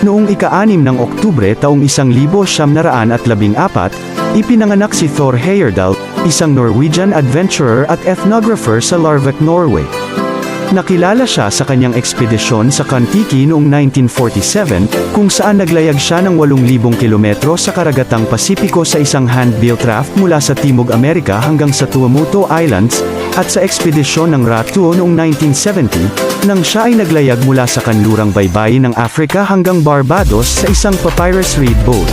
Noong ika-6 ng Oktubre taong 1914, ipinanganak si Thor Heyerdahl, isang Norwegian adventurer at ethnographer sa Larvik, Norway. Nakilala siya sa kanyang ekspedisyon sa Kon-Tiki noong 1947, kung saan naglayag siya ng 8,000 kilometro sa karagatang Pasipiko sa isang hand-built raft mula sa Timog Amerika hanggang sa Tuamotu Islands, at sa ekspedisyon ng Ratu noong 1970, nang siya ay naglayag mula sa kanlurang baybayin ng Africa hanggang Barbados sa isang papyrus reed boat.